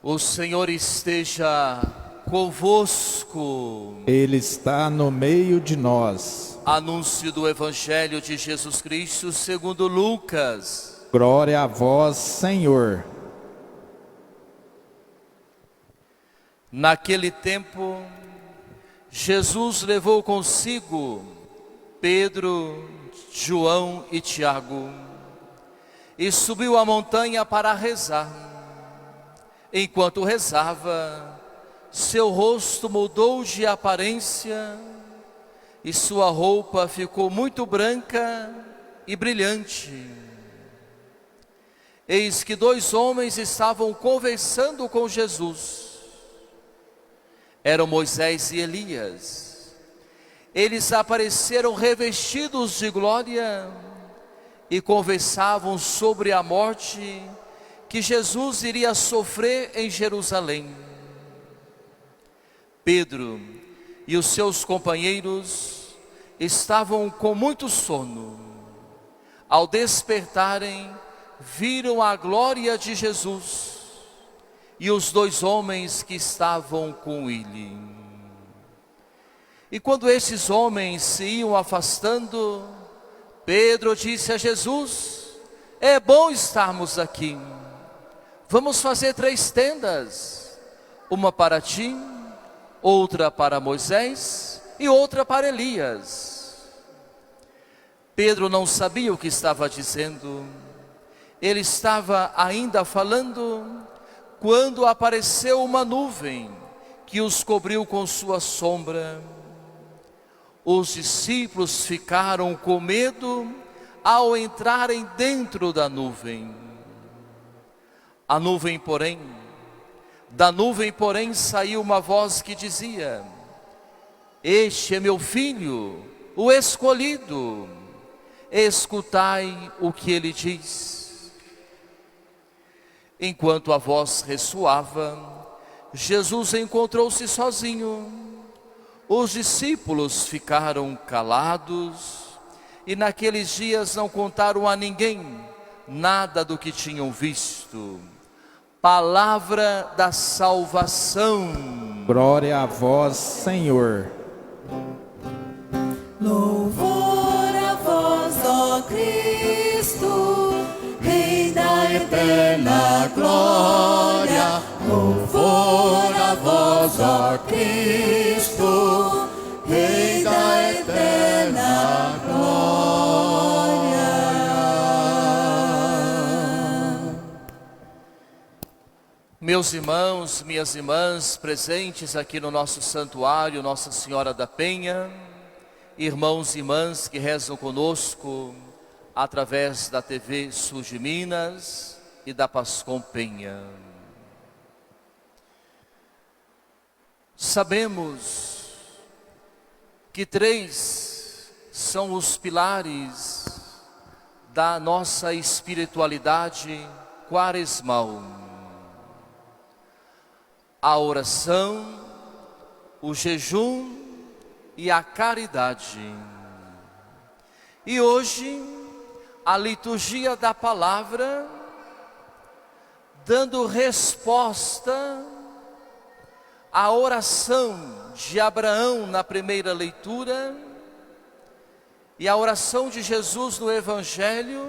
O Senhor esteja convosco. Ele está no meio de nós. Anúncio do Evangelho de Jesus Cristo segundo Lucas. Glória a vós, Senhor. Naquele tempo, Jesus levou consigo Pedro, João e Tiago e subiu a montanha para rezar. Enquanto rezava, seu rosto mudou de aparência e sua roupa ficou muito branca e brilhante. Eis que dois homens estavam conversando com Jesus. Eram Moisés e Elias. Eles apareceram revestidos de glória e conversavam sobre a morte que Jesus iria sofrer em Jerusalém. Pedro e os seus companheiros estavam com muito sono. Ao despertarem, viram a glória de Jesus e os dois homens que estavam com ele. E quando esses homens se iam afastando, Pedro disse a Jesus: é bom estarmos aqui. Vamos fazer 3 tendas, uma para ti, outra para Moisés e outra para Elias. Pedro não sabia o que estava dizendo. Ele estava ainda falando quando apareceu uma nuvem que os cobriu com sua sombra. Os discípulos ficaram com medo ao entrarem dentro da nuvem. Da nuvem, porém, saiu uma voz que dizia: este é meu filho, o escolhido, escutai o que ele diz. Enquanto a voz ressoava, Jesus encontrou-se sozinho. Os discípulos ficaram calados e naqueles dias não contaram a ninguém nada do que tinham visto. Palavra da salvação. Glória a vós, Senhor. Louvor a vós, ó Cristo, Rei da eterna glória. Louvor a vós, ó Cristo, Rei da eterna glória. Meus irmãos, minhas irmãs, presentes aqui no nosso santuário, Nossa Senhora da Penha, irmãos e irmãs que rezam conosco através da TV Sul de Minas e da Pascom Penha. Sabemos que 3 são os pilares da nossa espiritualidade quaresmal: a oração, o jejum e a caridade. E hoje, a liturgia da palavra, dando resposta à oração de Abraão na primeira leitura e a oração de Jesus no Evangelho,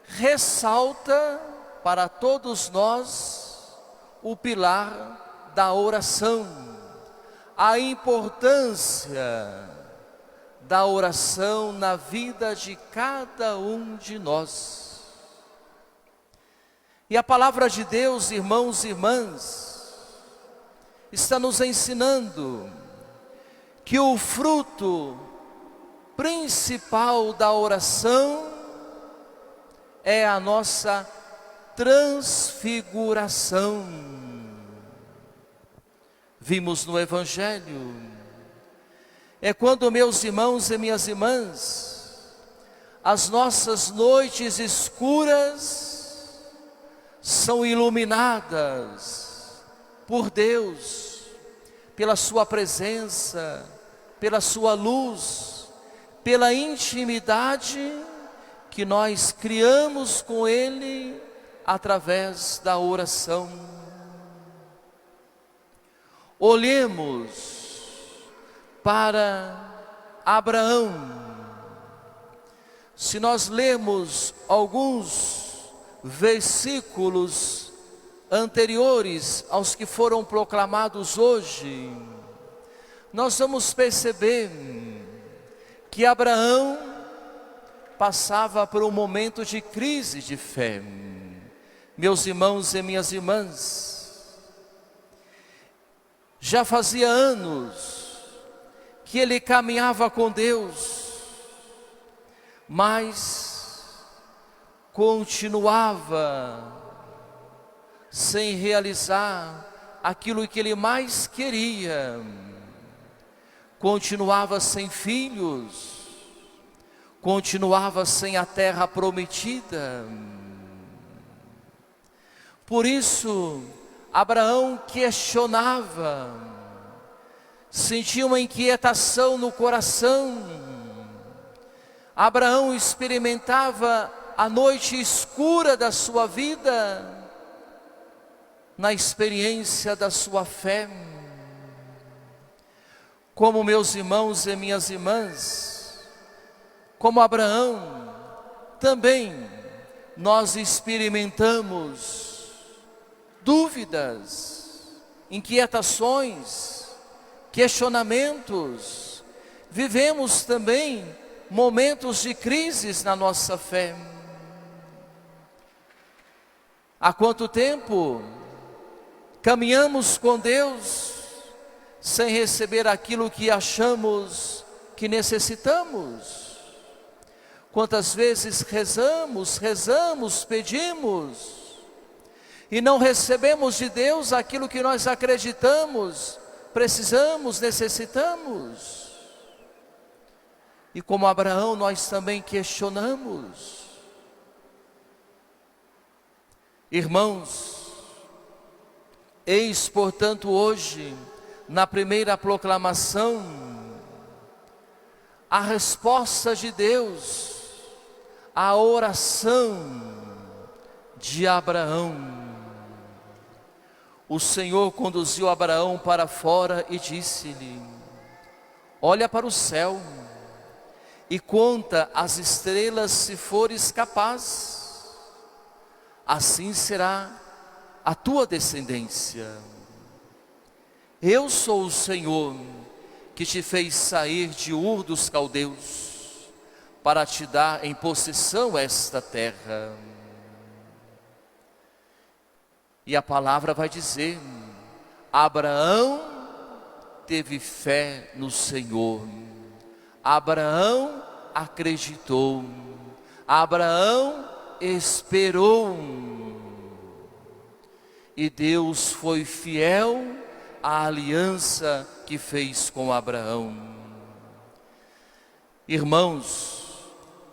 ressalta para todos nós o pilar da oração, a importância da oração na vida de cada um de nós. E a palavra de Deus, irmãos e irmãs, está nos ensinando que o fruto principal da oração é a nossa transfiguração. Vimos no Evangelho. É quando, meus irmãos e minhas irmãs, as nossas noites escuras são iluminadas por Deus, pela sua presença, pela sua luz, pela intimidade que nós criamos com Ele através da oração. Olhemos para Abraão. Se nós lermos alguns versículos anteriores aos que foram proclamados hoje, nós vamos perceber que Abraão passava por um momento de crise de fé. Meus irmãos e minhas irmãs, já fazia anos que ele caminhava com Deus, mas continuava sem realizar aquilo que ele mais queria. Continuava sem filhos, continuava sem a terra prometida. Por isso, Abraão questionava, sentia uma inquietação no coração. Abraão experimentava a noite escura da sua vida, na experiência da sua fé. Como meus irmãos e minhas irmãs, como Abraão, também nós experimentamos dúvidas, inquietações, questionamentos. Vivemos também momentos de crises na nossa fé. Há quanto tempo caminhamos com Deus sem receber aquilo que achamos que necessitamos? Quantas vezes rezamos, pedimos, e não recebemos de Deus aquilo que nós acreditamos, precisamos, necessitamos? E como Abraão, nós também questionamos. Irmãos, eis, portanto, hoje, na primeira proclamação, a resposta de Deus à oração de Abraão. O Senhor conduziu Abraão para fora e disse-lhe: olha para o céu e conta as estrelas, se fores capaz, assim será a tua descendência. Eu sou o Senhor que te fez sair de Ur dos Caldeus, para te dar em possessão esta terra. E a palavra vai dizer: Abraão teve fé no Senhor, Abraão acreditou, Abraão esperou, e Deus foi fiel à aliança que fez com Abraão. Irmãos,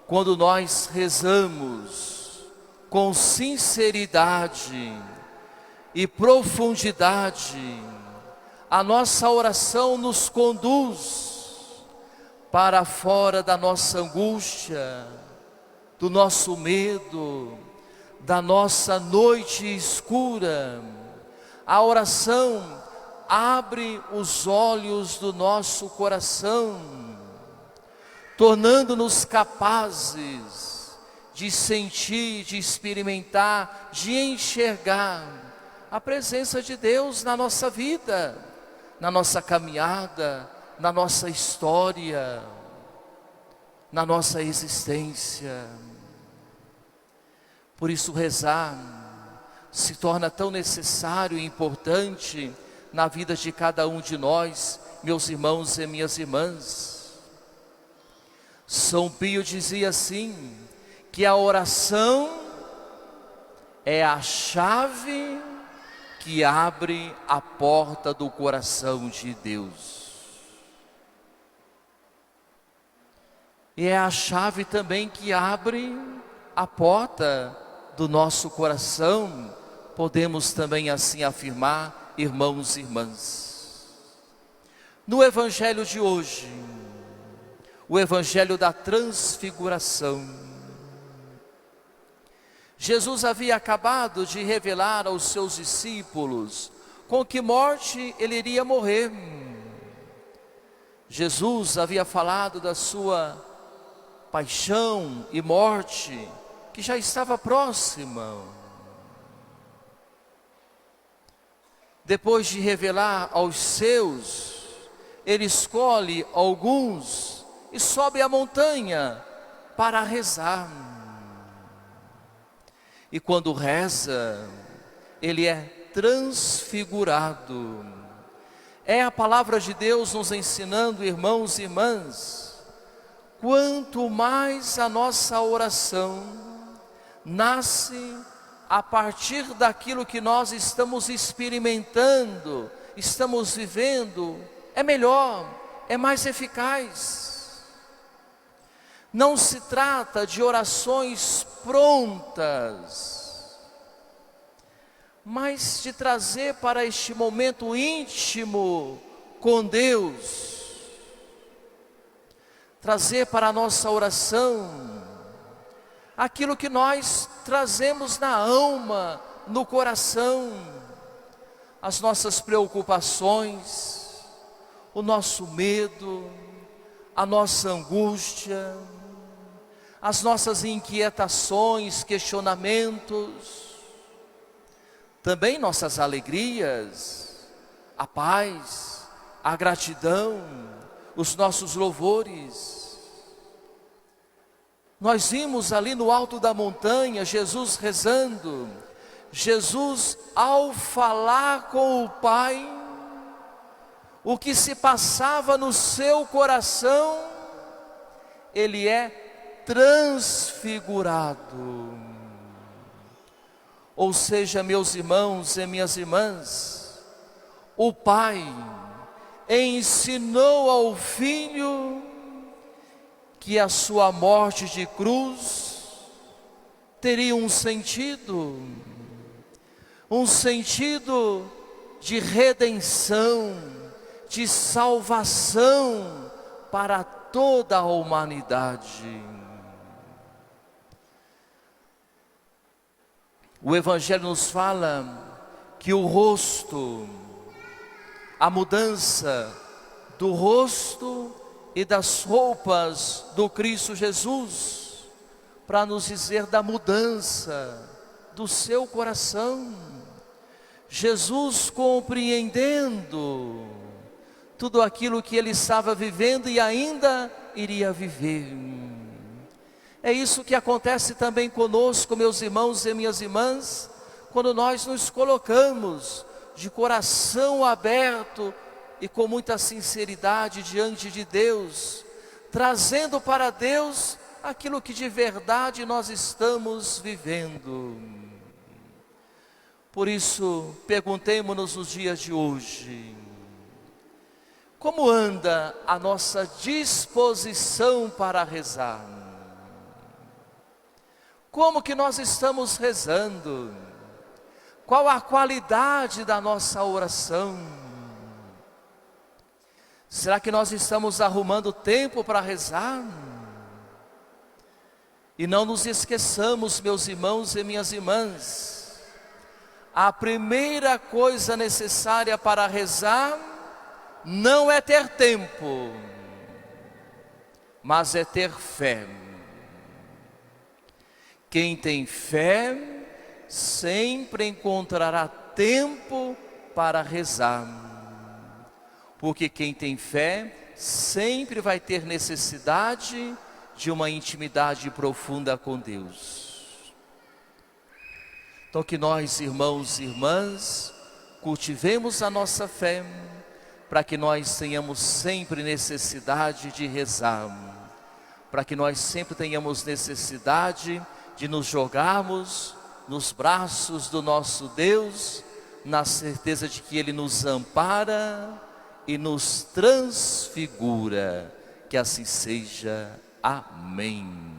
quando nós rezamos com sinceridade e profundidade, a nossa oração nos conduz para fora da nossa angústia, do nosso medo, da nossa noite escura. A oração abre os olhos do nosso coração, tornando-nos capazes de sentir, de experimentar, de enxergar a presença de Deus na nossa vida, na nossa caminhada, na nossa história, na nossa existência. Por isso rezar se torna tão necessário e importante na vida de cada um de nós, meus irmãos e minhas irmãs. São Pio dizia assim, que a oração é a chave que abre a porta do coração de Deus. E é a chave também que abre a porta do nosso coração, podemos também assim afirmar, irmãos e irmãs. No Evangelho de hoje, o Evangelho da Transfiguração, Jesus havia acabado de revelar aos seus discípulos com que morte ele iria morrer. Jesus havia falado da sua paixão e morte, que já estava próxima. Depois de revelar aos seus, ele escolhe alguns e sobe a montanha para rezar. E quando reza, ele é transfigurado. É a palavra de Deus nos ensinando, irmãos e irmãs, quanto mais a nossa oração nasce a partir daquilo que nós estamos experimentando, estamos vivendo, é melhor, é mais eficaz. Não se trata de orações prontas, mas de trazer para este momento íntimo com Deus, trazer para a nossa oração aquilo que nós trazemos na alma, no coração, as nossas preocupações, o nosso medo, a nossa angústia, as nossas inquietações, questionamentos, também nossas alegrias, a paz, a gratidão, os nossos louvores. Nós vimos ali no alto da montanha, Jesus rezando. Jesus, ao falar com o Pai, o que se passava no seu coração, ele é transfigurado. Ou seja, meus irmãos e minhas irmãs, o Pai ensinou ao Filho que a sua morte de cruz teria um sentido de redenção, de salvação para toda a humanidade. O Evangelho nos fala que o rosto, a mudança do rosto e das roupas do Cristo Jesus, para nos dizer da mudança do seu coração. Jesus compreendendo tudo aquilo que ele estava vivendo e ainda iria viver. É isso que acontece também conosco, meus irmãos e minhas irmãs, quando nós nos colocamos de coração aberto e com muita sinceridade diante de Deus, trazendo para Deus aquilo que de verdade nós estamos vivendo. Por isso, perguntemo-nos nos dias de hoje, como anda a nossa disposição para rezar? Como que nós estamos rezando? Qual a qualidade da nossa oração? Será que nós estamos arrumando tempo para rezar? E não nos esqueçamos, meus irmãos e minhas irmãs, a primeira coisa necessária para rezar não é ter tempo, mas é ter fé. Quem tem fé sempre encontrará tempo para rezar, porque quem tem fé sempre vai ter necessidade de uma intimidade profunda com Deus. Então que nós, irmãos e irmãs, cultivemos a nossa fé, para que nós tenhamos sempre necessidade de rezar, para que nós sempre tenhamos necessidade de nos jogarmos nos braços do nosso Deus, na certeza de que Ele nos ampara e nos transfigura. Que assim seja. Amém.